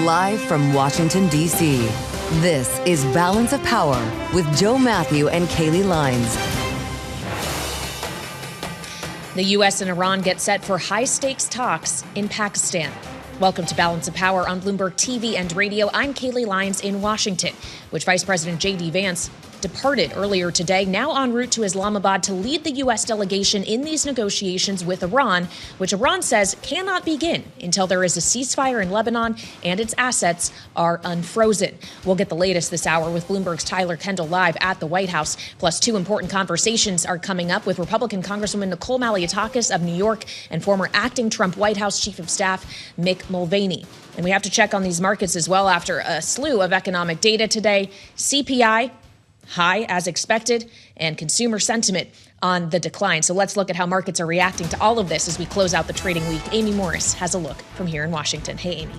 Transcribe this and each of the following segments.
Live from Washington, D.C., this is Balance of Power with Joe Matthew and Kailey Leinz. The U.S. and Iran get set for high-stakes talks in Pakistan. Welcome to Balance of Power on Bloomberg TV and radio. I'm Kailey Leinz in Washington, which Vice President J.D. Vance departed earlier today, now en route to Islamabad to lead the U.S. delegation in these negotiations with Iran, which Iran says cannot begin until there is a ceasefire in Lebanon and its assets are unfrozen. We'll get the latest this hour with Bloomberg's Tyler Kendall live at the White House. Plus, two important conversations are coming up with Republican Congresswoman Nicole Malliotakis of New York and former acting Trump White House Chief of Staff Mick Mulvaney. And we have to check on these markets as well after a slew of economic data today. CPI high as expected, and consumer sentiment on the decline. So let's look at how markets are reacting to all of this as we close out the trading week. Amy Morris has a look from here in Washington. Hey, Amy.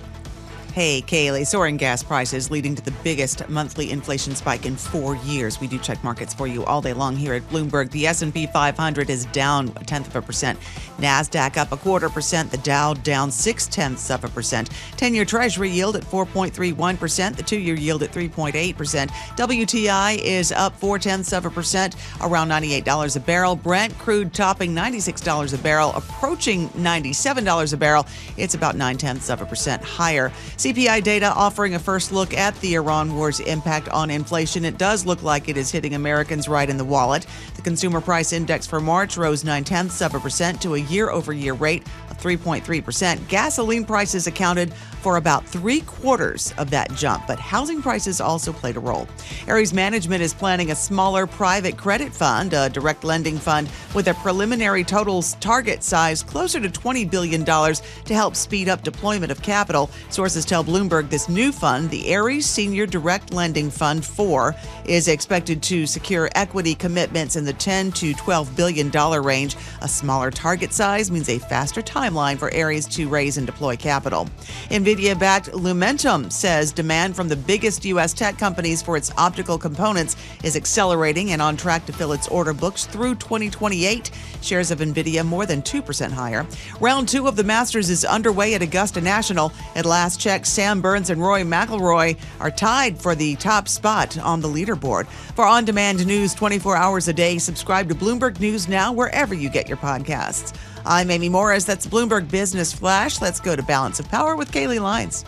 Hey, Kailey. Soaring gas prices leading to the biggest monthly inflation spike in 4 years. We do check markets for you all day long here at Bloomberg. The S&P 500 is down 0.1%. NASDAQ up 0.25%. The Dow down 0.6%. 10-year Treasury yield at 4.31%. The 2-year yield at 3.8%. WTI is up 0.4%, around $98 a barrel. Brent crude topping $96 a barrel, approaching $97 a barrel. It's about 0.9% higher. CPI data offering a first look at the Iran war's impact on inflation. It does look like it is hitting Americans right in the wallet. The consumer price index for March rose 0.9% to a year-over-year rate of 3.3%. Gasoline prices accounted for about 3/4 of that jump, but housing prices also played a role. Ares Management is planning a smaller private credit fund, a direct lending fund with a preliminary totals target size closer to $20 billion to help speed up deployment of capital. Sources tell Bloomberg this new fund, the Ares Senior Direct Lending Fund 4, is expected to secure equity commitments in the $10 to $12 billion range. A smaller target size means a faster timeline for Ares to raise and deploy capital. NVIDIA-backed Lumentum says demand from the biggest U.S. tech companies for its optical components is accelerating and on track to fill its order books through 2028. Shares of NVIDIA more than 2% higher. Round 2 of the Masters is underway at Augusta National. At last check, Sam Burns and Rory McIlroy are tied for the top spot on the leaderboard. For on-demand news 24 hours a day, subscribe to Bloomberg News Now wherever you get your podcasts. I'm Amy Morris. That's Bloomberg Business Flash. Let's go to Balance of Power with Kailey Leinz.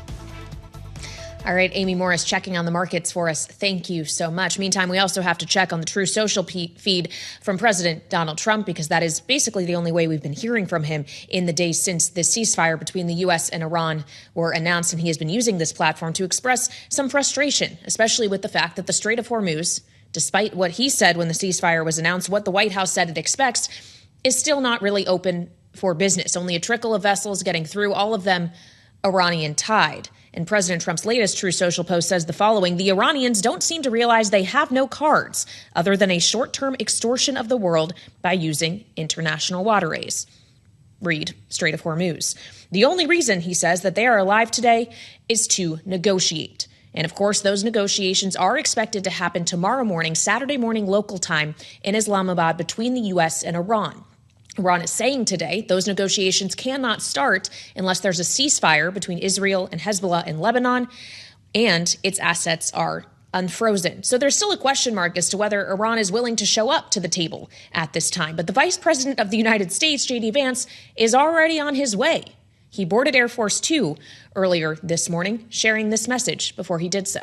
All right, Amy Morris checking on the markets for us. Thank you so much. Meantime, we also have to check on the True Social feed from President Donald Trump, because that is basically the only way we've been hearing from him in the days since the ceasefire between the U.S. and Iran were announced. And he has been using this platform to express some frustration, especially with the fact that the Strait of Hormuz, despite what he said when the ceasefire was announced, what the White House said it expects, is still not really open for business. Only a trickle of vessels getting through, all of them Iranian tied. And President Trump's latest True Social post says the following: the Iranians don't seem to realize they have no cards other than a short-term extortion of the world by using international waterways. Read Strait of Hormuz. The only reason, he says, that they are alive today is to negotiate. And of course, those negotiations are expected to happen tomorrow morning, Saturday morning local time, in Islamabad between the U.S. and Iran. Iran is saying today those negotiations cannot start unless there's a ceasefire between Israel and Hezbollah in Lebanon and its assets are unfrozen. So there's still a question mark as to whether Iran is willing to show up to the table at this time. But the Vice President of the United States, J.D. Vance, is already on his way. He boarded Air Force Two earlier this morning, sharing this message before he did so.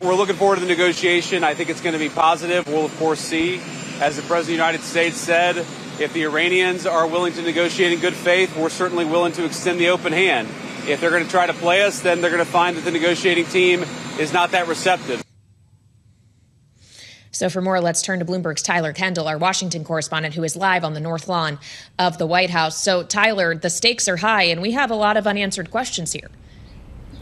We're looking forward to the negotiation. I think it's going to be positive. We'll, of course, see, as the President of the United States said, if the Iranians are willing to negotiate in good faith, we're certainly willing to extend the open hand. If they're going to try to play us, then they're going to find that the negotiating team is not that receptive. So for more, let's turn to Bloomberg's Tyler Kendall, our Washington correspondent, who is live on the North Lawn of the White House. So, Tyler, the stakes are high, and we have a lot of unanswered questions here.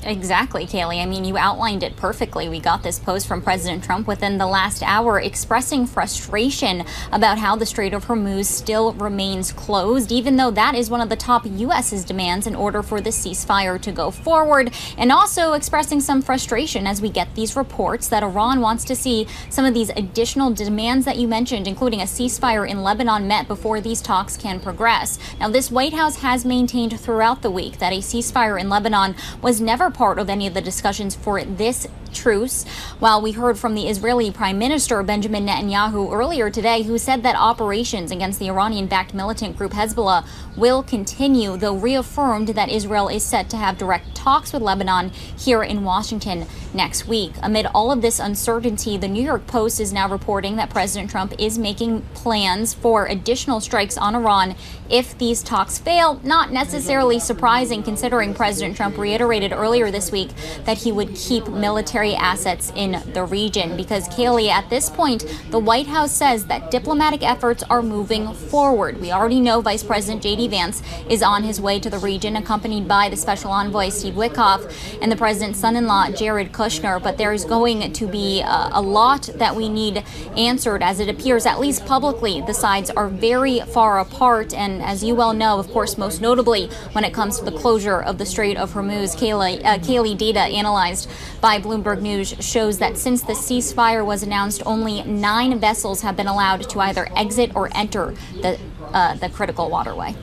Exactly, Kailey. I mean, you outlined it perfectly. We got this post from President Trump within the last hour expressing frustration about how the Strait of Hormuz still remains closed, even though that is one of the top U.S.'s demands in order for the ceasefire to go forward, and also expressing some frustration as we get these reports that Iran wants to see some of these additional demands that you mentioned, including a ceasefire in Lebanon, met before these talks can progress. Now, this White House has maintained throughout the week that a ceasefire in Lebanon was never never part of any of the discussions for this truce. While we heard from the Israeli Prime Minister Benjamin Netanyahu earlier today, who said that operations against the Iranian-backed militant group Hezbollah will continue, though reaffirmed that Israel is set to have direct talks with Lebanon here in Washington next week. Amid all of this uncertainty, the New York Post is now reporting that President Trump is making plans for additional strikes on Iran if these talks fail. Not necessarily surprising, considering President Trump reiterated earlier this week that he would keep military assets in the region. Because, Kailey, at this point, the White House says that diplomatic efforts are moving forward. We already know Vice President J.D. Vance is on his way to the region, accompanied by the Special Envoy Steve Witkoff and the President's son-in-law Jared Kushner. But there's going to be a lot that we need answered, as it appears, at least publicly, the sides are very far apart. And as you well know, of course, most notably when it comes to the closure of the Strait of Hormuz, Kailey, data analyzed by Bloomberg News shows that since the ceasefire was announced, only 9 vessels have been allowed to either exit or enter the critical waterway.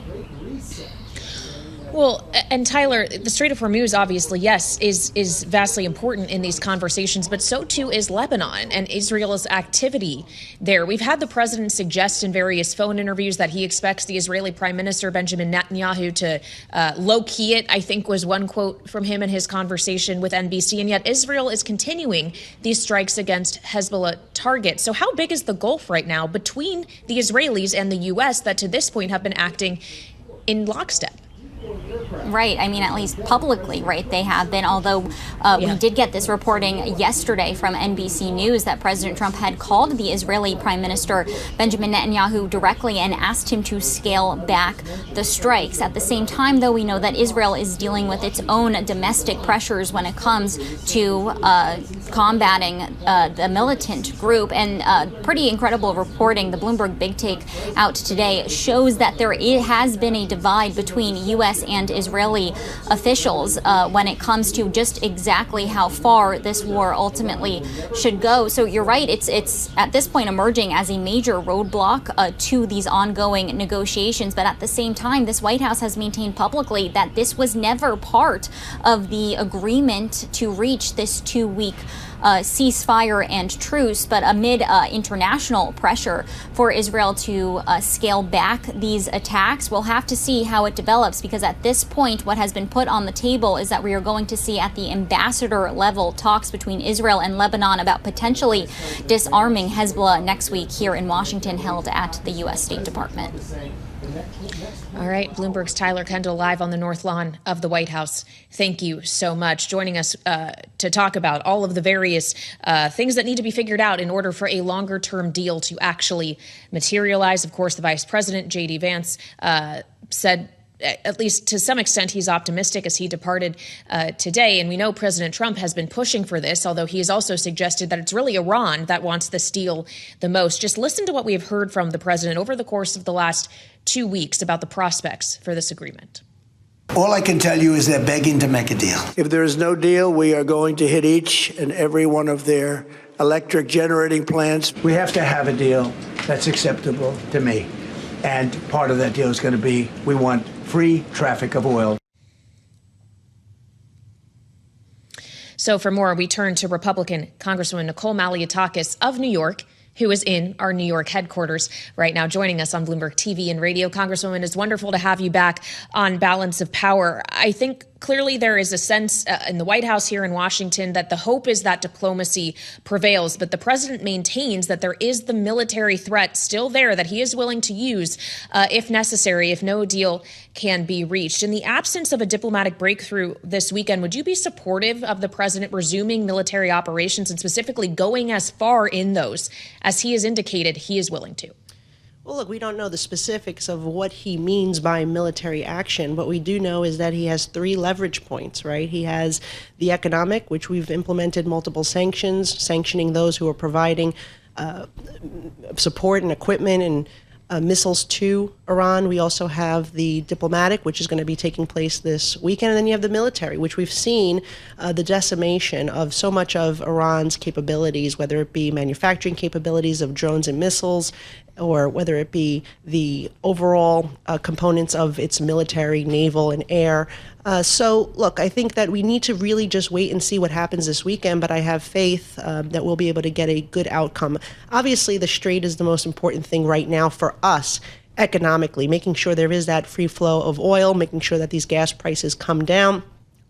Well, and Tyler, the Strait of Hormuz, obviously, yes, is vastly important in these conversations, but so too is Lebanon and Israel's activity there. We've had the president suggest in various phone interviews that he expects the Israeli Prime Minister Benjamin Netanyahu to low-key it, I think was one quote from him in his conversation with NBC, and yet Israel is continuing these strikes against Hezbollah targets. So how big is the gulf right now between the Israelis and the U.S. that to this point have been acting in lockstep? Right. I mean, at least publicly, right, they have been, although we did get this reporting yesterday from NBC News that President Trump had called the Israeli Prime Minister Benjamin Netanyahu directly and asked him to scale back the strikes. At the same time, though, we know that Israel is dealing with its own domestic pressures when it comes to combating the militant group. And pretty incredible reporting, the Bloomberg Big Take out today shows that there has been a divide between U.S. and Israeli officials when it comes to just exactly how far this war ultimately should go. So you're right, it's at this point emerging as a major roadblock to these ongoing negotiations. But at the same time, this White House has maintained publicly that this was never part of the agreement to reach this 2-week ceasefire and truce. But amid international pressure for Israel to scale back these attacks, we'll have to see how it develops, because at this point, what has been put on the table is that we are going to see at the ambassador level talks between Israel and Lebanon about potentially disarming Hezbollah next week here in Washington, held at the U.S. State Department. All right, Bloomberg's Tyler Kendall live on the North Lawn of the White House. Thank you so much. Joining us to talk about all of the various things that need to be figured out in order for a longer-term deal to actually materialize. Of course, the Vice President, J.D. Vance, said, at least to some extent, he's optimistic as he departed today. And we know President Trump has been pushing for this, although he has also suggested that it's really Iran that wants this deal the most. Just listen to what we have heard from the president over the course of the last 2 weeks about the prospects for this agreement. All I can tell you is they're begging to make a deal. If there is no deal, we are going to hit each and every one of their electric generating plants. We have to have a deal that's acceptable to me. And part of that deal is going to be, we want free traffic of oil. So for more, we turn to Republican Congresswoman Nicole Malliotakis of New York, who is in our New York headquarters right now, joining us on Bloomberg TV and radio. Congresswoman, it's wonderful to have you back on Balance of Power. I think clearly there is a sense in the White House here in Washington that the hope is that diplomacy prevails, but the president maintains that there is the military threat still there that he is willing to use if necessary, if no deal can be reached. In the absence of a diplomatic breakthrough this weekend, would you be supportive of the president resuming military operations and specifically going as far in those as he has indicated he is willing to? Well, look, we don't know the specifics of what he means by military action. What we do know is that he has 3 leverage points, right? He has the economic, which we've implemented multiple sanctions, sanctioning those who are providing support and equipment and missiles to Iran. We also have the diplomatic, which is going to be taking place this weekend. And then you have the military, which we've seen the decimation of so much of Iran's capabilities, whether it be manufacturing capabilities of drones and missiles, or whether it be the overall components of its military, naval, and air. So, look, I think that we need to really just wait and see what happens this weekend, but I have faith that we'll be able to get a good outcome. Obviously, the Strait is the most important thing right now for us economically, making sure there is that free flow of oil, making sure that these gas prices come down.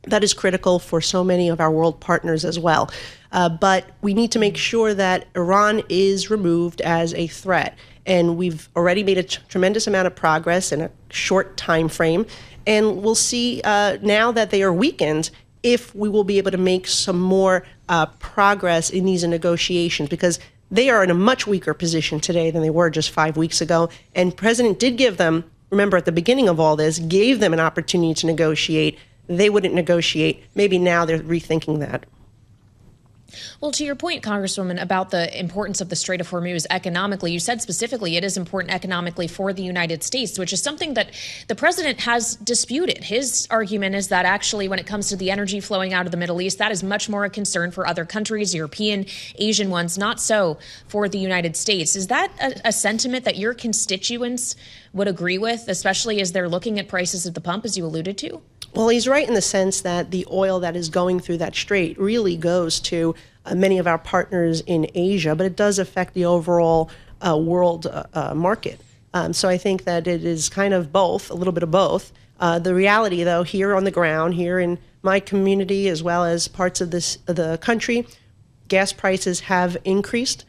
That is critical for so many of our world partners as well. But we need to make sure that Iran is removed as a threat. And we've already made a tremendous amount of progress in a short time frame. And we'll see now that they are weakened if we will be able to make some more progress in these negotiations, because they are in a much weaker position today than they were just 5 weeks ago. And President did give them, remember at the beginning of all this, gave them an opportunity to negotiate. They wouldn't negotiate. Maybe now they're rethinking that. Well, to your point, Congresswoman, about the importance of the Strait of Hormuz economically, you said specifically it is important economically for the United States, which is something that the president has disputed. His argument is that actually when it comes to the energy flowing out of the Middle East, that is much more a concern for other countries, European, Asian ones, not so for the United States. Is that a sentiment that your constituents would agree with, especially as they're looking at prices at the pump, as you alluded to? Well, he's right in the sense that the oil that is going through that strait really goes to many of our partners in Asia, but it does affect the overall world market. So I think that it is kind of both, a little bit of both. The reality, though, here on the ground, here in my community, as well as parts of the country, gas prices have increased.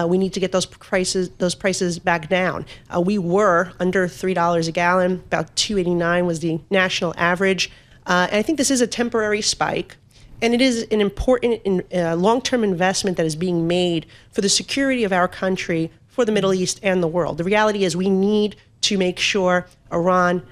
We need to get those prices back down. We were under $3 a gallon, about $2.89 was the national average. And I think this is a temporary spike. And it is an important long-term investment that is being made for the security of our country, for the Middle East and the world. The reality is we need to make sure Iran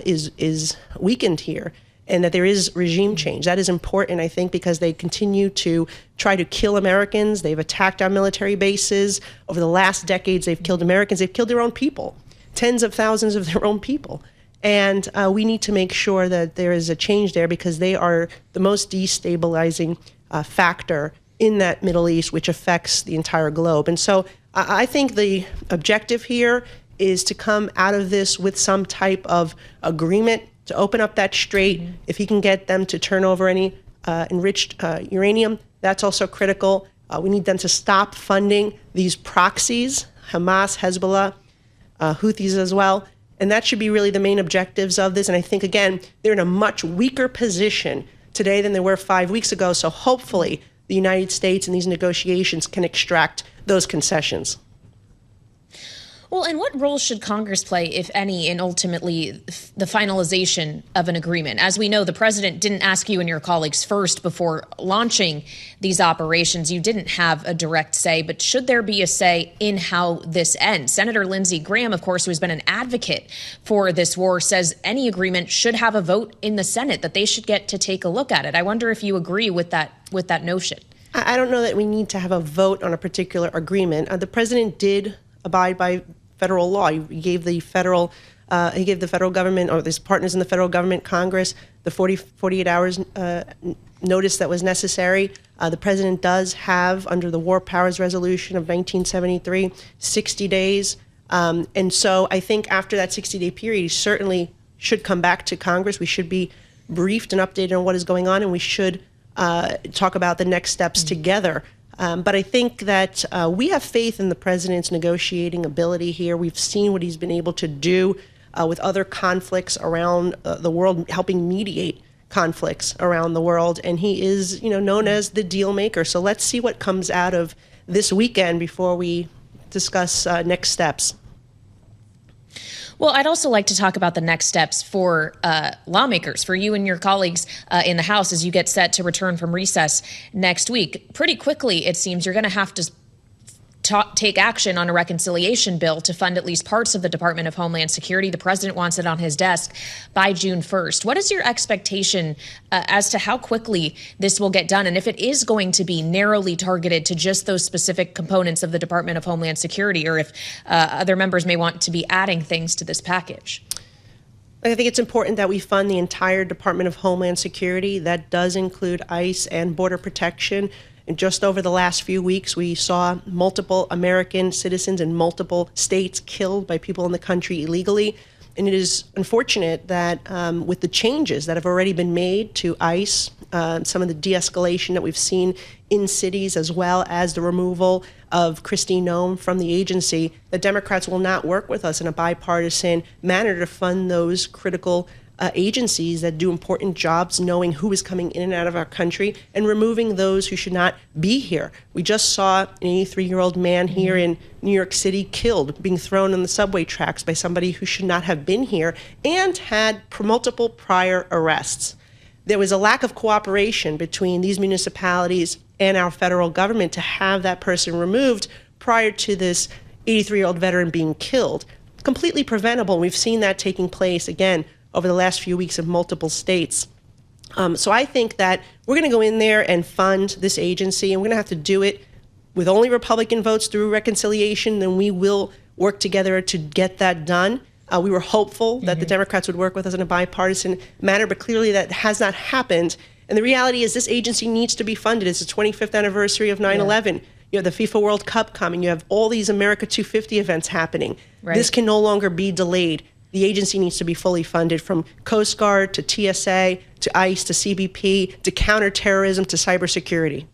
is weakened here and that there is regime change. That is important, I think, because they continue to try to kill Americans. They've attacked our military bases. Over the last decades, they've killed Americans. They've killed their own people, tens of thousands of their own people. And we need to make sure that there is a change there because they are the most destabilizing factor in that Middle East, which affects the entire globe. And so I think the objective here is to come out of this with some type of agreement to open up that strait. Mm-hmm. If he can get them to turn over any enriched uranium, that's also critical. We need them to stop funding these proxies, Hamas, Hezbollah, Houthis as well. And that should be really the main objectives of this. And I think, again, they're in a much weaker position today than they were 5 weeks ago. So hopefully the United States in these negotiations can extract those concessions. Well, and what role should Congress play, if any, in ultimately the finalization of an agreement? As we know, the president didn't ask you and your colleagues first before launching these operations. You didn't have a direct say, but should there be a say in how this ends? Senator Lindsey Graham, of course, who has been an advocate for this war, says any agreement should have a vote in the Senate, that they should get to take a look at it. I wonder if you agree with that notion. I don't know that we need to have a vote on a particular agreement. The president did abide by federal law. He gave the federal government, or his partners in the federal government, Congress, the 48 hours notice that was necessary. The president does have, under the War Powers Resolution of 1973, 60 days. And so I think after that 60-day period, he certainly should come back to Congress. We should be briefed and updated on what is going on, and we should talk about the next steps together. But I think that we have faith in the president's negotiating ability here. We've seen what he's been able to do with other conflicts around the world, helping mediate conflicts around the world. And he is, known as the deal maker. So let's see what comes out of this weekend before we discuss next steps. Well, I'd also like to talk about the next steps for lawmakers, for you and your colleagues in the House as you get set to return from recess next week. Pretty quickly, it seems you're going to have to take action on a reconciliation bill to fund at least parts of the Department of Homeland Security. The president wants it on his desk by June 1st. What is your expectation as to how quickly this will get done? And if it is going to be narrowly targeted to just those specific components of the Department of Homeland Security, or if other members may want to be adding things to this package? I think it's important that we fund the entire Department of Homeland Security. That does include ICE and Border Protection. just over the last few weeks, we saw multiple American citizens in multiple states killed by people in the country illegally. And it is unfortunate that with the changes that have already been made to ICE, some of the de-escalation that we've seen in cities, as well as the removal of Christine Noem from the agency, the Democrats will not work with us in a bipartisan manner to fund those critical agencies that do important jobs, knowing who is coming in and out of our country and removing those who should not be here. We just saw an 83-year-old man here in New York City killed, being thrown on the subway tracks by somebody who should not have been here and had multiple prior arrests. There was a lack of cooperation between these municipalities and our federal government to have that person removed prior to this 83-year-old veteran being killed. Completely preventable. We've seen that taking place, again, over the last few weeks in multiple states. So I think that we're going to go in there and fund this agency, and we're going to have to do it with only Republican votes through reconciliation. Then we will work together to get that done. We were hopeful that the Democrats would work with us in a bipartisan manner, but clearly that has not happened. And the reality is this agency needs to be funded. It's the 25th anniversary of 9/11. You have the FIFA World Cup coming. You have all these America 250 events happening. Right. This can no longer be delayed. The agency needs to be fully funded, from Coast Guard to TSA to ICE to CBP to counterterrorism to cybersecurity.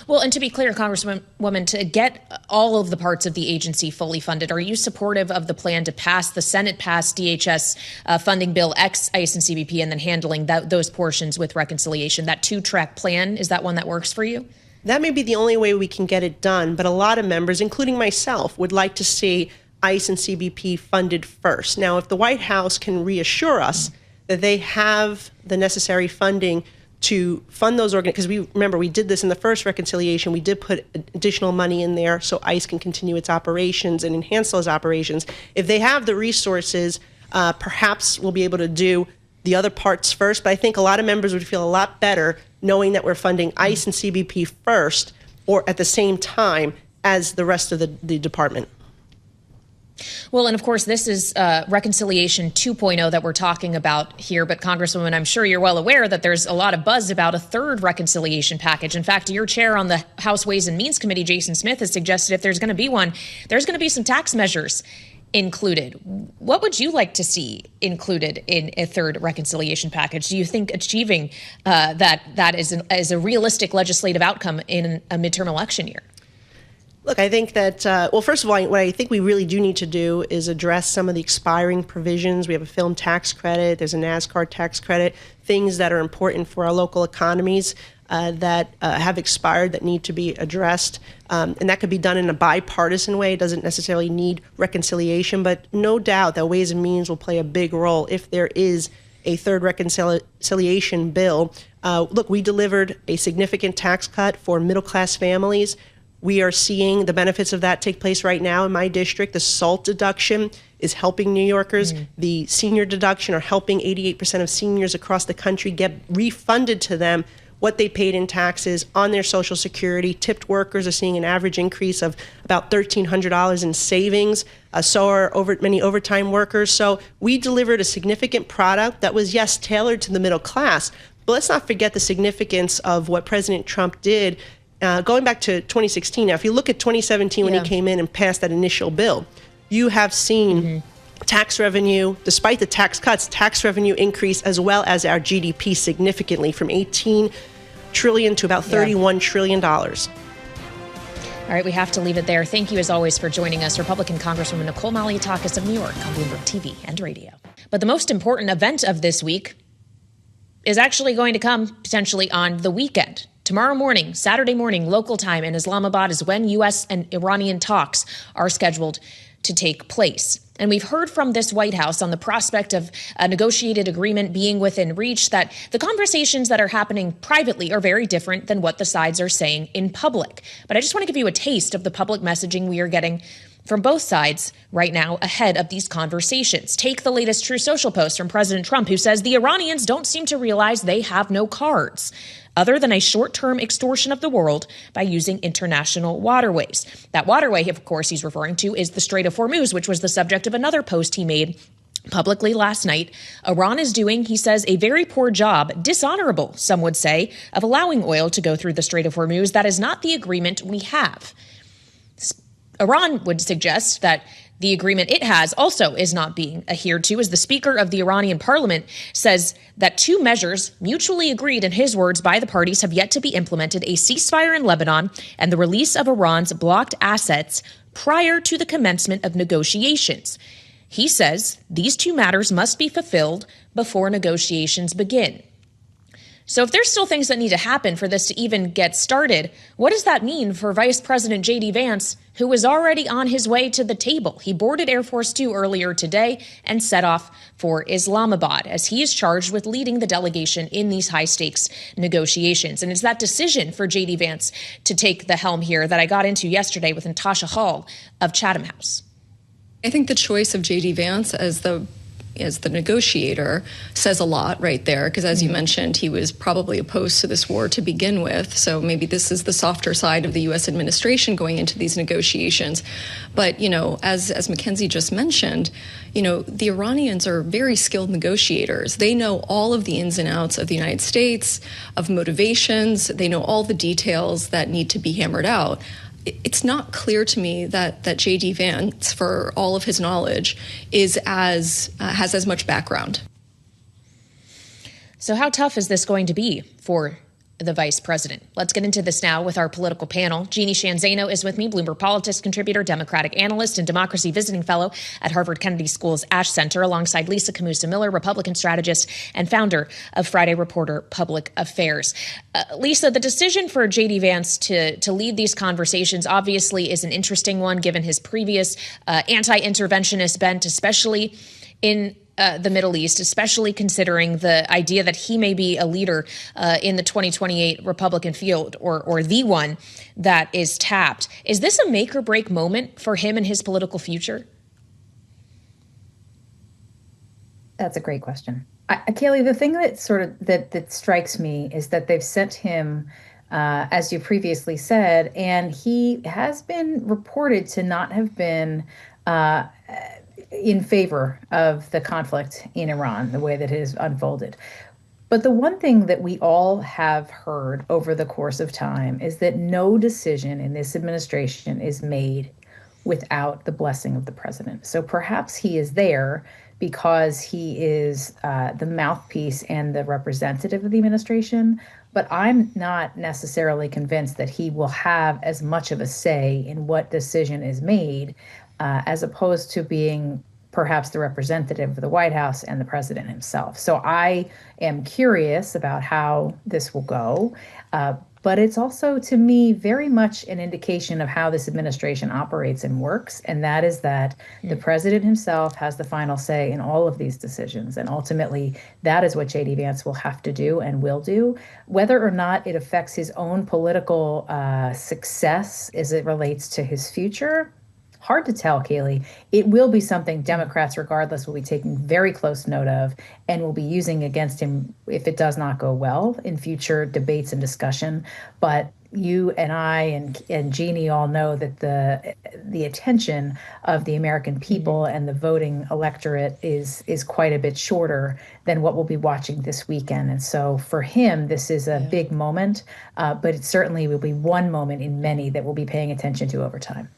Well, and to be clear, Congresswoman, to get all of the parts of the agency fully funded, are you supportive of the plan to pass the Senate-passed DHS funding bill, ex ICE and CBP, and then handling those portions with reconciliation? That two-track plan, is that one that works for you? That may be the only way we can get it done, but a lot of members, including myself, would like to see ICE and CBP funded first. Now, if the White House can reassure us that they have the necessary funding to fund those because we did this in the first reconciliation. We did put additional money in there so ICE can continue its operations and enhance those operations. If they have the resources, perhaps we'll be able to do the other parts first. But I think a lot of members would feel a lot better knowing that we're funding ICE and CBP first, or at the same time as the rest of the department. Well, and of course, this is Reconciliation 2.0 that we're talking about here. But Congresswoman, I'm sure you're well aware that there's a lot of buzz about a third reconciliation package. In fact, your chair on the House Ways and Means Committee, Jason Smith, has suggested if there's going to be one, there's going to be some tax measures included. What would you like to see included in a third reconciliation package? Do you think achieving that is a realistic legislative outcome in a midterm election year? Look, I think that, well, first of all, what I think we really do need to do is address some of the expiring provisions. We have a film tax credit, there's a NASCAR tax credit, things that are important for our local economies that have expired that need to be addressed. And that could be done in a bipartisan way. It doesn't necessarily need reconciliation, but no doubt that Ways and Means will play a big role if there is a third reconciliation bill. Look, we delivered a significant tax cut for middle-class families. We are seeing the benefits of that take place right now in my district. The SALT deduction is helping New Yorkers. The senior deduction are helping 88% of seniors across the country get refunded to them what they paid in taxes on their Social Security. Tipped workers are seeing an average increase of about $1,300 in savings. So are many overtime workers. So we delivered a significant product that was, yes, tailored to the middle class. But let's not forget the significance of what President Trump did going back to 2016. Now, if you look at 2017 when he came in and passed that initial bill, you have seen tax revenue, despite the tax cuts, tax revenue increase, as well as our GDP significantly from $18 trillion to about $31 trillion. All right, we have to leave it there. Thank you, as always, for joining us, Republican Congresswoman Nicole Malliotakis of New York on Bloomberg TV and radio. But the most important event of this week is actually going to come potentially on the weekend. Tomorrow morning, Saturday morning, local time in Islamabad is when U.S. and Iranian talks are scheduled to take place. And we've heard from this White House on the prospect of a negotiated agreement being within reach that the conversations that are happening privately are very different than what the sides are saying in public. But I just want to give you a taste of the public messaging we are getting from both sides right now ahead of these conversations. Take the latest True Social post from President Trump, who says the Iranians don't seem to realize they have no cards other than a short-term extortion of the world by using international waterways. That waterway, of course, he's referring to is the Strait of Hormuz, which was the subject of another post he made publicly last night. Iran is doing, he says, a very poor job, dishonorable, some would say, of allowing oil to go through the Strait of Hormuz. That is not the agreement we have. Iran would suggest that the agreement it has also is not being adhered to, as the Speaker of the Iranian parliament says that two measures mutually agreed, in his words, by the parties have yet to be implemented: a ceasefire in Lebanon and the release of Iran's blocked assets prior to the commencement of negotiations. He says these two matters must be fulfilled before negotiations begin. So if there's still things that need to happen for this to even get started, what does that mean for Vice President J.D. Vance, who is already on his way to the table? He boarded Air Force Two earlier today and set off for Islamabad, as he is charged with leading the delegation in these high-stakes negotiations. And it's that decision for J.D. Vance to take the helm here that I got into yesterday with Natasha Hall of Chatham House. I think the choice of J.D. Vance as the negotiator says a lot right there, because as you mentioned, he was probably opposed to this war to begin with. So maybe this is the softer side of the U.S. administration going into these negotiations. But, as Mackenzie just mentioned, the Iranians are very skilled negotiators. They know all of the ins and outs of the United States, of motivations. They know all the details that need to be hammered out. It's not clear to me that J.D. Vance, for all of his knowledge, has as much background. So how tough is this going to be for the vice president? Let's get into this now with our political panel. Jeanne Zaino is with me, Bloomberg Politics contributor, Democratic analyst, and democracy visiting fellow at Harvard Kennedy School's Ash Center, alongside Lisa Camooso Miller, Republican strategist and founder of Friday Reporter Public Affairs. Lisa, the decision for J.D. Vance to lead these conversations obviously is an interesting one, given his previous anti-interventionist bent, especially in the Middle East, especially considering the idea that he may be a leader in the 2028 Republican field, or the one that is tapped. Is this a make or break moment for him and his political future? That's a great question. Kailey, the thing that that strikes me is that they've sent him, as you previously said, and he has been reported to not have been in favor of the conflict in Iran, the way that it has unfolded. But the one thing that we all have heard over the course of time is that no decision in this administration is made without the blessing of the president. So perhaps he is there because he is the mouthpiece and the representative of the administration, but I'm not necessarily convinced that he will have as much of a say in what decision is made, as opposed to being perhaps the representative of the White House and the president himself. So I am curious about how this will go. But it's also, to me, very much an indication of how this administration operates and works. And that is that the president himself has the final say in all of these decisions. And ultimately, that is what J.D. Vance will have to do and will do. Whether or not it affects his own political success as it relates to his future, hard to tell, Kailey. It will be something Democrats, regardless, will be taking very close note of and will be using against him if it does not go well in future debates and discussion. But you and I and Jeanne all know that the attention of the American people and the voting electorate is quite a bit shorter than what we'll be watching this weekend. And so for him, this is a big moment, but it certainly will be one moment in many that we'll be paying attention to over time.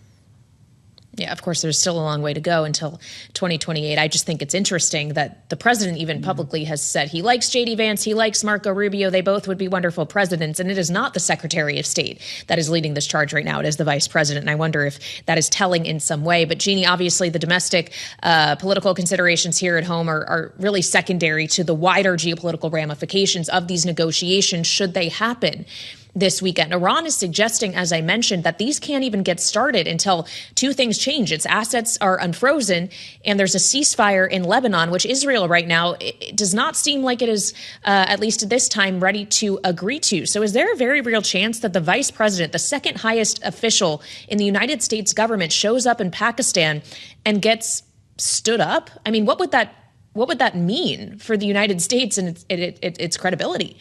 Yeah, of course, there's still a long way to go until 2028. I just think it's interesting that the president even publicly has said he likes J.D. Vance, he likes Marco Rubio. They both would be wonderful presidents. And it is not the Secretary of State that is leading this charge right now. It is the vice president. And I wonder if that is telling in some way. But Jeanne, obviously, the domestic political considerations here at home are really secondary to the wider geopolitical ramifications of these negotiations, should they happen this weekend. Iran is suggesting, as I mentioned, that these can't even get started until two things change. Its assets are unfrozen, and there's a ceasefire in Lebanon, which Israel right now it does not seem like it is, at least at this time, ready to agree to. So is there a very real chance that the vice president, the second highest official in the United States government, shows up in Pakistan and gets stood up? I mean, what would that mean for the United States and its credibility?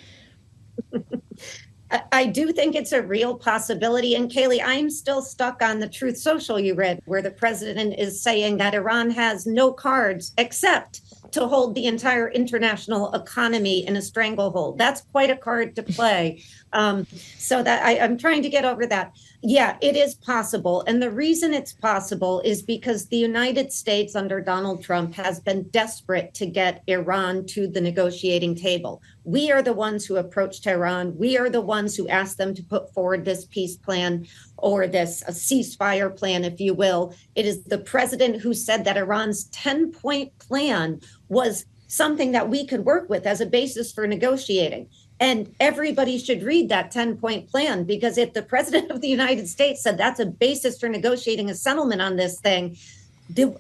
I do think it's a real possibility. And Kailey, I'm still stuck on the Truth Social you read, where the president is saying that Iran has no cards except to hold the entire international economy in a stranglehold. That's quite a card to play. So that I'm trying to get over that. Yeah, it is possible. And the reason it's possible is because the United States under Donald Trump has been desperate to get Iran to the negotiating table. We are the ones who approached Iran. We are the ones who asked them to put forward this peace plan, or this ceasefire plan, if you will. It is the president who said that Iran's 10-point plan was something that we could work with as a basis for negotiating. And everybody should read that 10-point plan, because if the president of the United States said that's a basis for negotiating a settlement on this thing,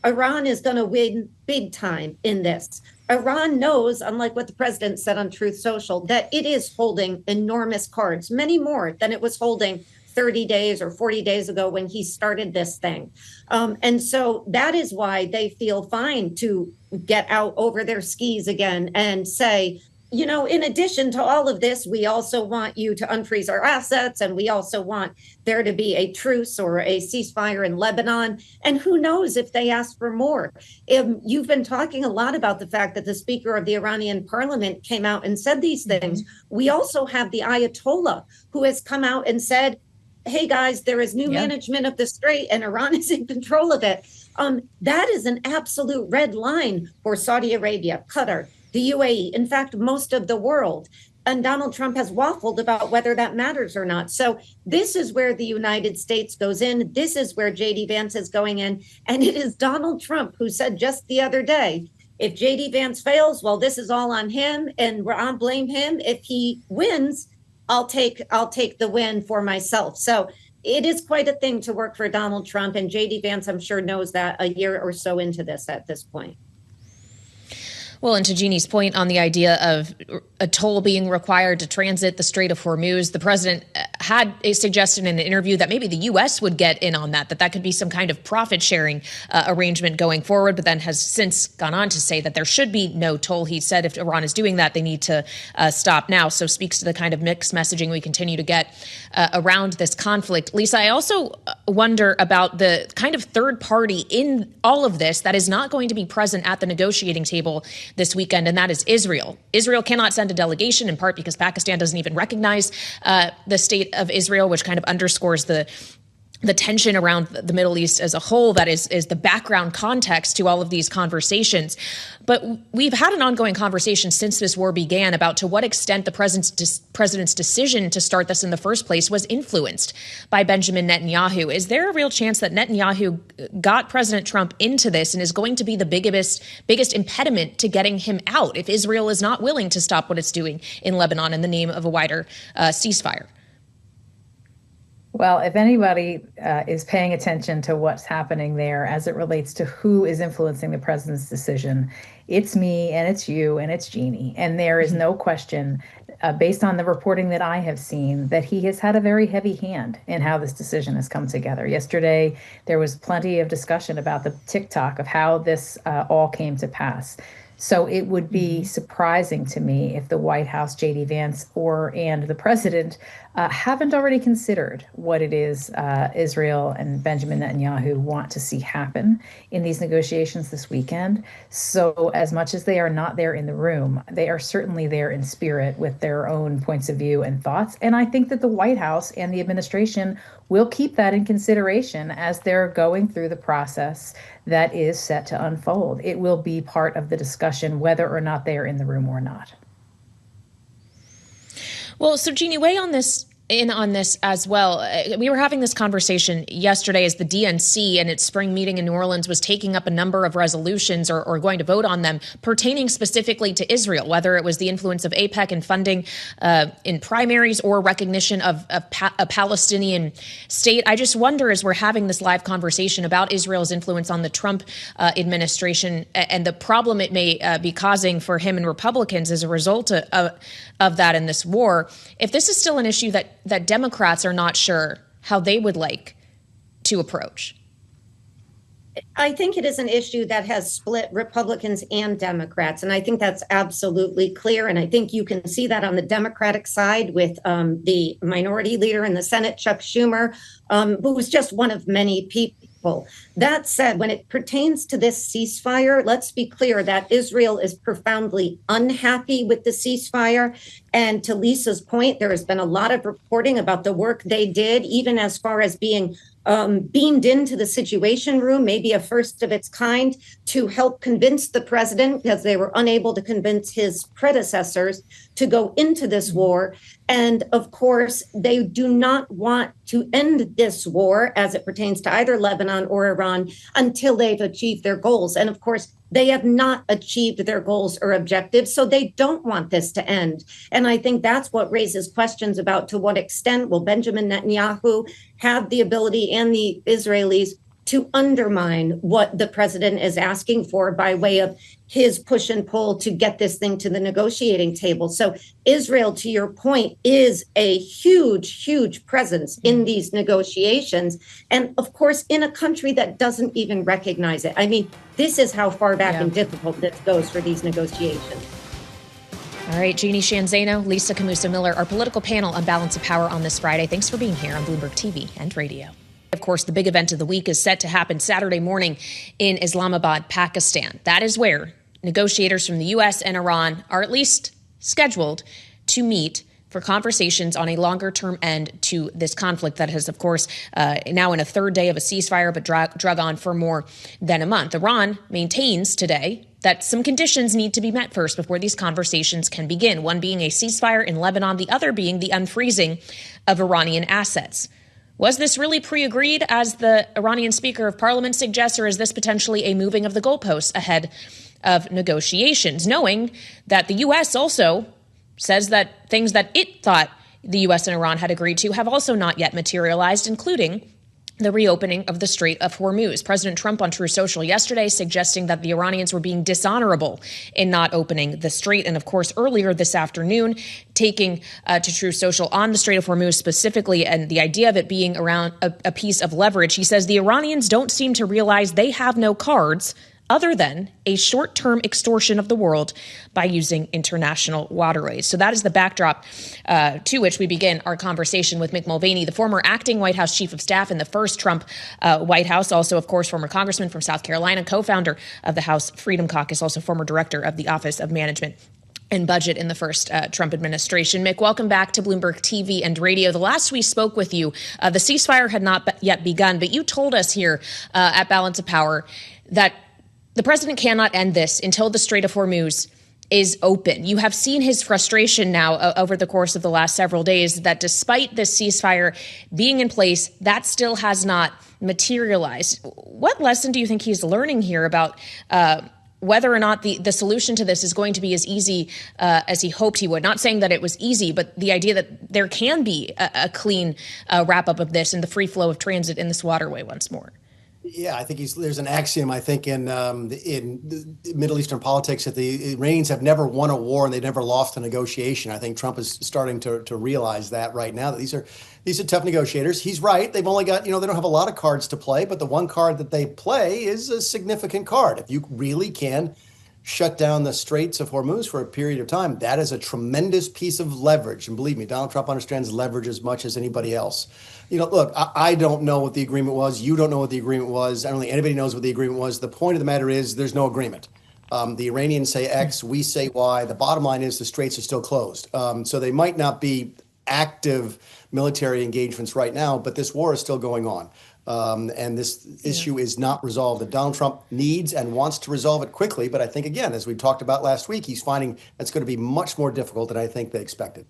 Iran is going to win big time in this. Iran knows, unlike what the president said on Truth Social, that it is holding enormous cards, many more than it was holding 30 days or 40 days ago when he started this thing. And so that is why they feel fine to get out over their skis again and say, you know, in addition to all of this, we also want you to unfreeze our assets, and we also want there to be a truce or a ceasefire in Lebanon. And who knows if they ask for more. You've been talking a lot about the fact that the Speaker of the Iranian parliament came out and said these things. We also have the Ayatollah, who has come out and said, hey, guys, there is new management of the strait and Iran is in control of it. That is an absolute red line for Saudi Arabia, Qatar, the UAE, in fact, most of the world. And Donald Trump has waffled about whether that matters or not. So this is where the United States goes in. This is where J.D. Vance is going in. And it is Donald Trump who said just the other day, if J.D. Vance fails, well, this is all on him and I'll blame him. If he wins, I'll take the win for myself. So it is quite a thing to work for Donald Trump. And J.D. Vance, I'm sure, knows that a year or so into this at this point. Well, and to Jeannie's point on the idea of a toll being required to transit the Strait of Hormuz, the president had suggested in an interview that maybe the U.S. would get in on that could be some kind of profit sharing arrangement going forward, but then has since gone on to say that there should be no toll. He said if Iran is doing that, they need to stop now. So speaks to the kind of mixed messaging we continue to get around this conflict. Lisa, I also wonder about the kind of third party in all of this that is not going to be present at the negotiating table this weekend, and that is Israel. Israel cannot send a delegation, in part because Pakistan doesn't even recognize the state of Israel, which kind of underscores the tension around the Middle East as a whole. That is the background context to all of these conversations. But we've had an ongoing conversation since this war began about to what extent the president's decision to start this in the first place was influenced by Benjamin Netanyahu. Is there a real chance that Netanyahu got President Trump into this and is going to be the biggest impediment to getting him out if Israel is not willing to stop what it's doing in Lebanon in the name of a wider ceasefire? Well, if anybody is paying attention to what's happening there as it relates to who is influencing the president's decision, it's me and it's you and it's Jeanne. And there is no question, based on the reporting that I have seen, that he has had a very heavy hand in how this decision has come together. Yesterday, there was plenty of discussion about the tick-tock of how this all came to pass. So it would be surprising to me if the White House, J.D. Vance, and the president haven't already considered what it is Israel and Benjamin Netanyahu want to see happen in these negotiations this weekend. So as much as they are not there in the room, they are certainly there in spirit with their own points of view and thoughts. And I think that the White House and the administration will keep that in consideration as they're going through the process that is set to unfold. It will be part of the discussion whether or not they are in the room or not. Well, so Jeanne, weigh in on this as well. We were having this conversation yesterday as the DNC and its spring meeting in New Orleans was taking up a number of resolutions or going to vote on them pertaining specifically to Israel, whether it was the influence of AIPAC in funding in primaries or recognition of a Palestinian state. I just wonder, as we're having this live conversation about Israel's influence on the Trump administration and the problem it may be causing for him and Republicans as a result of that in this war, if this is still an issue that Democrats are not sure how they would like to approach. I think it is an issue that has split Republicans and Democrats. And I think that's absolutely clear. And I think you can see that on the Democratic side with the minority leader in the Senate, Chuck Schumer, who was just one of many people. That said, when it pertains to this ceasefire, let's be clear that Israel is profoundly unhappy with the ceasefire. And to Lisa's point, there has been a lot of reporting about the work they did, even as far as being beamed into the Situation Room, maybe a first of its kind, to help convince the president, because they were unable to convince his predecessors to go into this war. And of course, they do not want to end this war as it pertains to either Lebanon or Iran until they've achieved their goals. And of course, they have not achieved their goals or objectives, so they don't want this to end. And I think that's what raises questions about to what extent will Benjamin Netanyahu have the ability and the Israelis to undermine what the president is asking for by way of his push and pull to get this thing to the negotiating table. So Israel, to your point, is a huge, huge presence in these negotiations. And of course, in a country that doesn't even recognize it. I mean, this is how far back and difficult this goes for these negotiations. All right, Jeanne, Sheehan, Zaino, Lisa, Camooso, Miller, our political panel on Balance of Power on this Friday. Thanks for being here on Bloomberg TV and radio. Of course, the big event of the week is set to happen Saturday morning in Islamabad, Pakistan. That is where negotiators from the U.S. and Iran are at least scheduled to meet for conversations on a longer-term end to this conflict that has, of course, now in a third day of a ceasefire, but drug on for more than a month. Iran maintains today that some conditions need to be met first before these conversations can begin, one being a ceasefire in Lebanon, the other being the unfreezing of Iranian assets. Was this really pre-agreed, as the Iranian Speaker of Parliament suggests, or is this potentially a moving of the goalposts ahead of negotiations, knowing that the U.S. also says that things that it thought the U.S. and Iran had agreed to have also not yet materialized, including the reopening of the Strait of Hormuz. President Trump on True Social yesterday suggesting that the Iranians were being dishonorable in not opening the strait. And of course, earlier this afternoon, taking to True Social on the Strait of Hormuz specifically, and the idea of it being around a piece of leverage, he says the Iranians don't seem to realize they have no cards other than a short-term extortion of the world by using international waterways. So that is the backdrop to which we begin our conversation with Mick Mulvaney, the former acting White House chief of staff in the first Trump White House, also, of course, former congressman from South Carolina, co-founder of the House Freedom Caucus, also former director of the Office of Management and Budget in the first Trump administration. Mick, welcome back to Bloomberg TV and radio. The last we spoke with you, the ceasefire had not yet begun, but you told us here at Balance of Power that the president cannot end this until the Strait of Hormuz is open. You have seen his frustration now over the course of the last several days that despite this ceasefire being in place, that still has not materialized. What lesson do you think he's learning here about whether or not the solution to this is going to be as easy as he hoped he would? Not saying that it was easy, but the idea that there can be a clean wrap up of this and the free flow of transit in this waterway once more. Yeah, I think there's an axiom, I think, in Middle Eastern politics that the Iranians have never won a war and they've never lost a negotiation. I think Trump is starting to realize that right now, that these are tough negotiators. He's right. They've only got, they don't have a lot of cards to play, but the one card that they play is a significant card. If you really can shut down the Straits of Hormuz for a period of time, that is a tremendous piece of leverage. And believe me, Donald Trump understands leverage as much as anybody else. Look, I don't know what the agreement was. You don't know what the agreement was. I don't think anybody knows what the agreement was. The point of the matter is there's no agreement. The Iranians say X, we say Y. The bottom line is the straits are still closed. So they might not be active military engagements right now, but this war is still going on. And this issue is not resolved. That Donald Trump needs and wants to resolve it quickly. But I think, again, as we talked about last week, he's finding that's going to be much more difficult than I think they expected.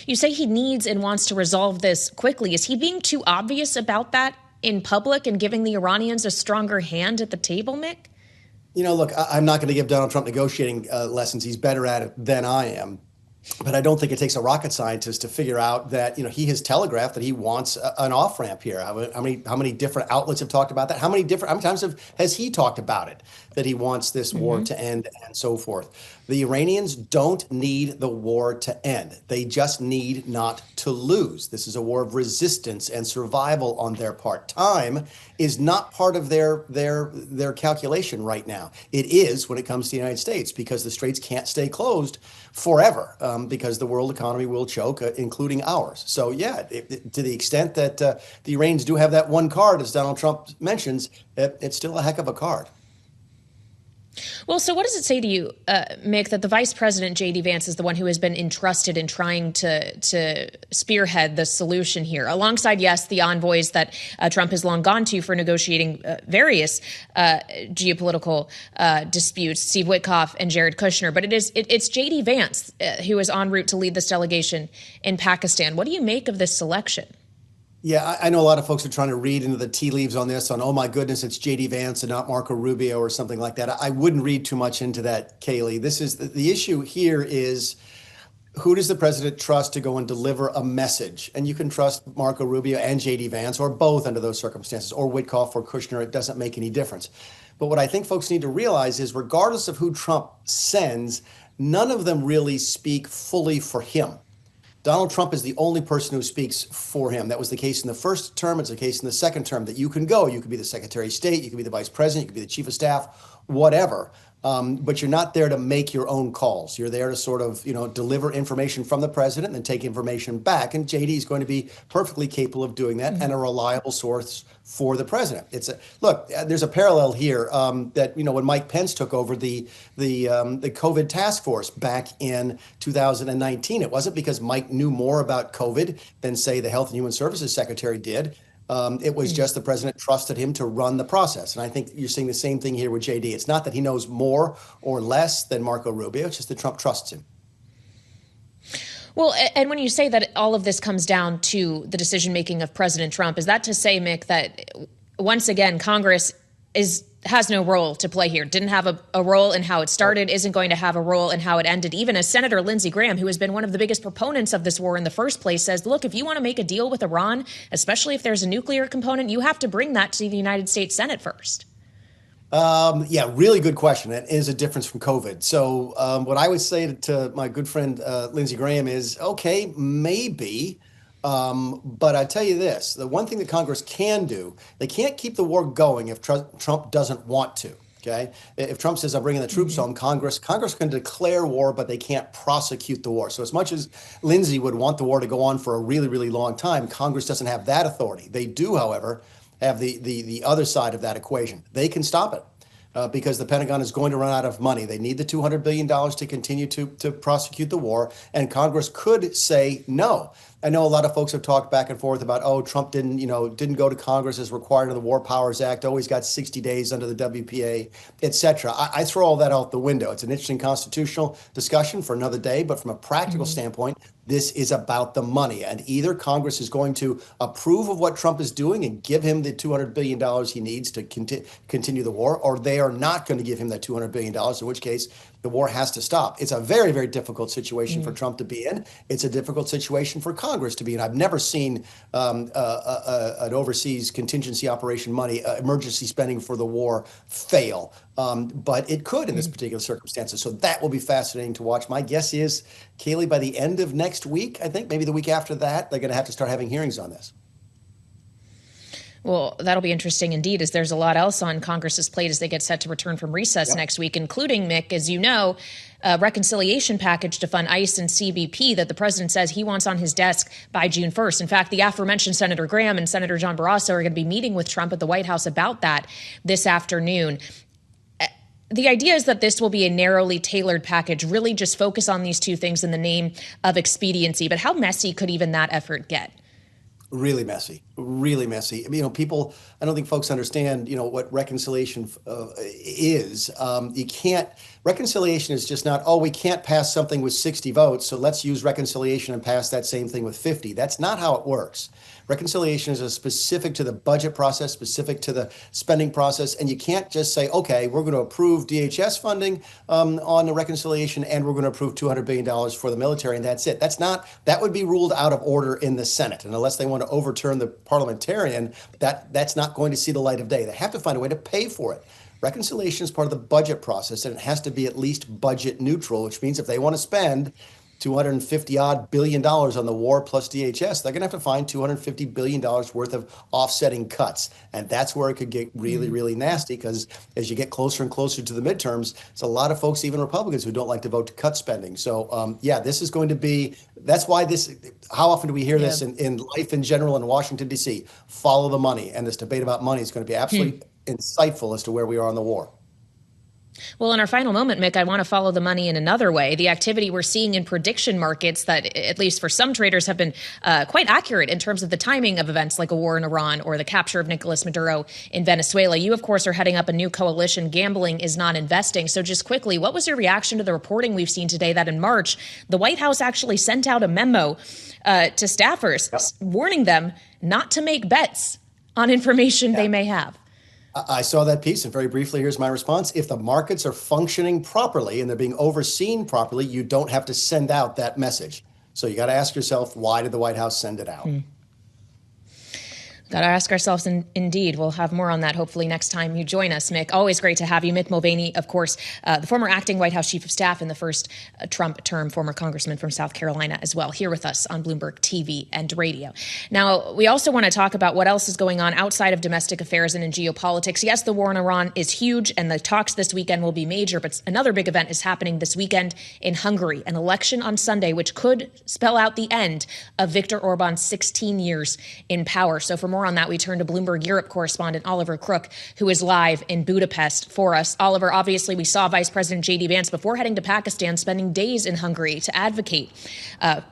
You say he needs and wants to resolve this quickly. Is he being too obvious about that in public and giving the Iranians a stronger hand at the table, Mick? Look, I'm not going to give Donald Trump negotiating lessons. He's better at it than I am. But I don't think it takes a rocket scientist to figure out that, he has telegraphed that he wants an off-ramp here. How many different outlets have talked about that? How many times has he talked about it? that he wants this war to end and so forth. The Iranians don't need the war to end. They just need not to lose. This is a war of resistance and survival on their part. Time is not part of their calculation right now. It is when it comes to the United States, because the straits can't stay closed forever, because the world economy will choke, including ours. So yeah, to the extent that the Iranians do have that one card, as Donald Trump mentions, it's still a heck of a card. Well, so what does it say to you, Mick, that the Vice President, J.D. Vance, is the one who has been entrusted in trying to spearhead the solution here, alongside, yes, the envoys that Trump has long gone to for negotiating various geopolitical disputes, Steve Witkoff and Jared Kushner. But it's J.D. Vance who is en route to lead this delegation in Pakistan. What do you make of this selection? Yeah, I know a lot of folks are trying to read into the tea leaves on this, on, oh my goodness, it's J.D. Vance and not Marco Rubio or something like that. I wouldn't read too much into that, Kailey. This is the issue here is, who does the president trust to go and deliver a message? And you can trust Marco Rubio and J.D. Vance, or both under those circumstances, or Witkoff or Kushner. It doesn't make any difference. But what I think folks need to realize is, regardless of who Trump sends, none of them really speak fully for him. Donald Trump is the only person who speaks for him. That was the case in the first term. It's the case in the second term, that you can go. You could be the Secretary of State. You could be the Vice President. You could be the Chief of Staff, whatever. But you're not there to make your own calls. You're there to sort of, deliver information from the president and then take information back. And JD is going to be perfectly capable of doing that and a reliable source for the president. Look, there's a parallel here that, when Mike Pence took over the COVID task force back in 2019, it wasn't because Mike knew more about COVID than, say, the Health and Human Services Secretary did. It was just the president trusted him to run the process. And I think you're seeing the same thing here with JD. It's not that he knows more or less than Marco Rubio. It's just that Trump trusts him. Well, and when you say that all of this comes down to the decision-making of President Trump, is that to say, Mick, that once again, Congress has no role to play here, didn't have a role in how it started, isn't going to have a role in how it ended, even as Senator Lindsey Graham, who has been one of the biggest proponents of this war in the first place, says, look, if you want to make a deal with Iran, especially if there's a nuclear component, you have to bring that to the United States Senate first. Yeah, really good question. It is a difference from COVID. So what I would say to my good friend Lindsey Graham is, okay, maybe. But I tell you this, the one thing that Congress can do, they can't keep the war going if Trump doesn't want to. Okay. If Trump says, I'm bringing the troops home, Congress can declare war, but they can't prosecute the war. So as much as Lindsey would want the war to go on for a really, really long time, Congress doesn't have that authority. They do, however, have the other side of that equation. They can stop it. Because the Pentagon is going to run out of money. They need the $200 billion to continue to prosecute the war, and Congress could say no. I know a lot of folks have talked back and forth about, oh, Trump didn't go to Congress as required in the War Powers Act, always got 60 days under the WPA, et cetera. I throw all that out the window. It's an interesting constitutional discussion for another day, but from a practical standpoint, this is about the money. And either Congress is going to approve of what Trump is doing and give him the $200 billion he needs to continue the war, or they are not going to give him that $200 billion, in which case the war has to stop. It's a very, very difficult situation for Trump to be in. It's a difficult situation for Congress to be in. I've never seen an overseas contingency operation money, emergency spending for the war fail. But it could in this particular circumstances. So that will be fascinating to watch. My guess is, Kailey, by the end of next week, I think, maybe the week after that, they're going to have to start having hearings on this. Well, that'll be interesting indeed, as there's a lot else on Congress's plate as they get set to return from recess next week, including, Mick, as you know, a reconciliation package to fund ICE and CBP that the president says he wants on his desk by June 1st. In fact, the aforementioned Senator Graham and Senator John Barrasso are going to be meeting with Trump at the White House about that this afternoon. The idea is that this will be a narrowly tailored package, really just focus on these two things in the name of expediency. But how messy could even that effort get? Really messy, really messy. I mean, people, I don't think folks understand, what reconciliation is. Reconciliation is just not, we can't pass something with 60 votes, so let's use reconciliation and pass that same thing with 50. That's not how it works. Reconciliation is specific to the budget process, specific to the spending process, and you can't just say, okay, we're going to approve DHS funding on the reconciliation, and we're going to approve $200 billion for the military, and that's it. That would be ruled out of order in the Senate, and unless they want to overturn the parliamentarian, that's not going to see the light of day. They have to find a way to pay for it. Reconciliation is part of the budget process, and it has to be at least budget neutral, which means if they want to spend $250 billion on the war plus DHS, they're going to have to find $250 billion worth of offsetting cuts. And that's where it could get really, really nasty, because as you get closer and closer to the midterms, there's a lot of folks, even Republicans, who don't like to vote to cut spending. So, this is going to be, that's why how often do we hear this in life in general in Washington, D.C.? Follow the money. And this debate about money is going to be absolutely insightful as to where we are on the war. Well, in our final moment, Mick, I want to follow the money in another way. The activity we're seeing in prediction markets that, at least for some traders, have been quite accurate in terms of the timing of events like a war in Iran or the capture of Nicolas Maduro in Venezuela. You, of course, are heading up a new coalition, Gambling is Not Investing. So just quickly, what was your reaction to the reporting we've seen today that in March, the White House actually sent out a memo to staffers warning them not to make bets on information they may have? I saw that piece, and very briefly, here's my response. If the markets are functioning properly and they're being overseen properly, you don't have to send out that message. So you got to ask yourself, why did the White House send it out? Got to ask ourselves, indeed. We'll have more on that hopefully next time you join us, Mick. Always great to have you. Mick Mulvaney, of course, the former acting White House chief of staff in the first Trump term, former congressman from South Carolina as well, here with us on Bloomberg TV and radio. Now, we also want to talk about what else is going on outside of domestic affairs and in geopolitics. Yes, the war in Iran is huge, and the talks this weekend will be major, but another big event is happening this weekend in Hungary, an election on Sunday, which could spell out the end of Viktor Orban's 16 years in power. So for more on that, we turn to Bloomberg Europe correspondent Oliver Crook, who is live in Budapest for us. Oliver, obviously, we saw Vice President J.D. Vance before heading to Pakistan, spending days in Hungary to advocate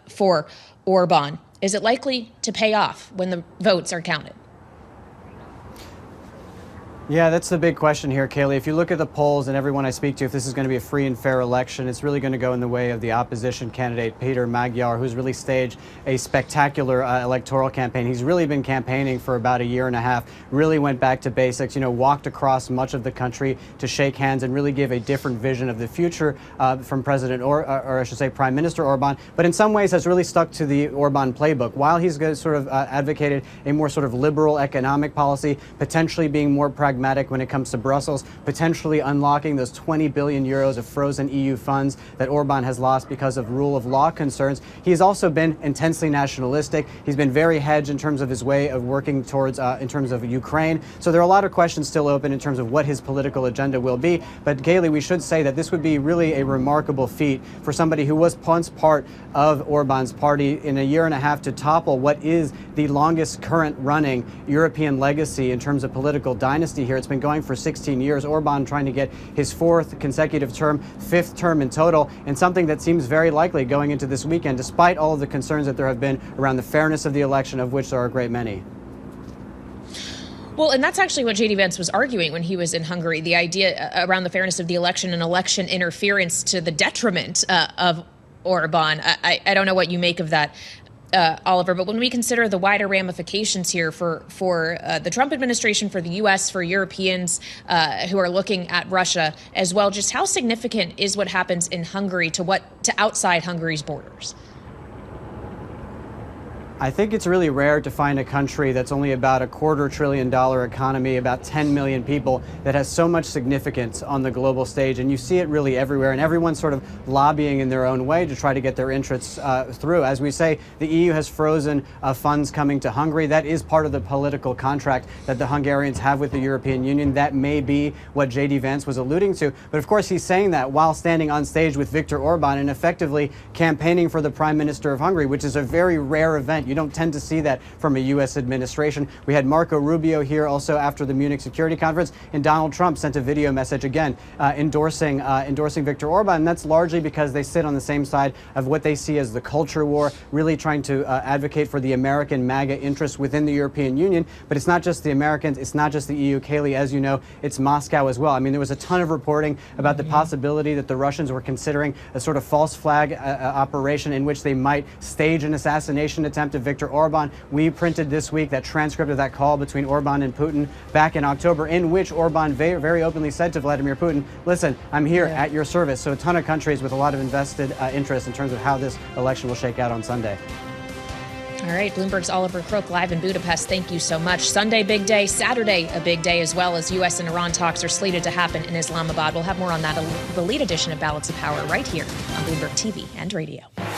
for Orban. Is it likely to pay off when the votes are counted? Yeah, that's the big question here, Kailey. If you look at the polls and everyone I speak to, if this is going to be a free and fair election, it's really going to go in the way of the opposition candidate, Peter Magyar, who's really staged a spectacular electoral campaign. He's really been campaigning for about a year and a half, really went back to basics, walked across much of the country to shake hands and really give a different vision of the future from President, or I should say Prime Minister Orban, but in some ways has really stuck to the Orban playbook. While he's sort of advocated a more sort of liberal economic policy, potentially being more pragmatic when it comes to Brussels, potentially unlocking those 20 billion euros of frozen EU funds that Orban has lost because of rule of law concerns. He's also been intensely nationalistic. He's been very hedged in terms of his way of working towards, in terms of Ukraine. So there are a lot of questions still open in terms of what his political agenda will be. But Kailey, we should say that this would be really a remarkable feat for somebody who was once part of Orban's party in a year and a half to topple what is the longest current running European legacy in terms of political dynasty here. It's been going for 16 years. Orban trying to get his 4th consecutive term, 5th term in total, and something that seems very likely going into this weekend, despite all of the concerns that there have been around the fairness of the election, of which there are a great many. Well, and that's actually what J.D. Vance was arguing when he was in Hungary, the idea around the fairness of the election and election interference to the detriment of Orban. I don't know what you make of that, Oliver, but when we consider the wider ramifications here for the Trump administration, for the U.S., for Europeans who are looking at Russia as well, just how significant is what happens in Hungary to outside Hungary's borders? I think it's really rare to find a country that's only about a $250 billion economy, about 10 million people, that has so much significance on the global stage. And you see it really everywhere, and everyone's sort of lobbying in their own way to try to get their interests through. As we say, the EU has frozen funds coming to Hungary. That is part of the political contract that the Hungarians have with the European Union. That may be what J.D. Vance was alluding to. But of course, he's saying that while standing on stage with Viktor Orban and effectively campaigning for the Prime Minister of Hungary, which is a very rare event. You don't tend to see that from a U.S. administration. We had Marco Rubio here also after the Munich Security Conference, and Donald Trump sent a video message again endorsing Viktor Orban. And that's largely because they sit on the same side of what they see as the culture war, really trying to advocate for the American MAGA interests within the European Union. But it's not just the Americans, it's not just the EU. Kailey, as you know, it's Moscow as well. I mean, there was a ton of reporting about the possibility that the Russians were considering a sort of false flag operation in which they might stage an assassination attempt of Viktor Orban. We printed this week that transcript of that call between Orban and Putin back in October, in which Orban very openly said to Vladimir Putin, listen, I'm here at your service. So a ton of countries with a lot of invested interest in terms of how this election will shake out on Sunday. All right, Bloomberg's Oliver Crook live in Budapest. Thank you so much. Sunday, big day. Saturday, a big day as well, as U.S. and Iran talks are slated to happen in Islamabad. We'll have more on that, the lead edition of Balance of Power right here on Bloomberg TV and radio.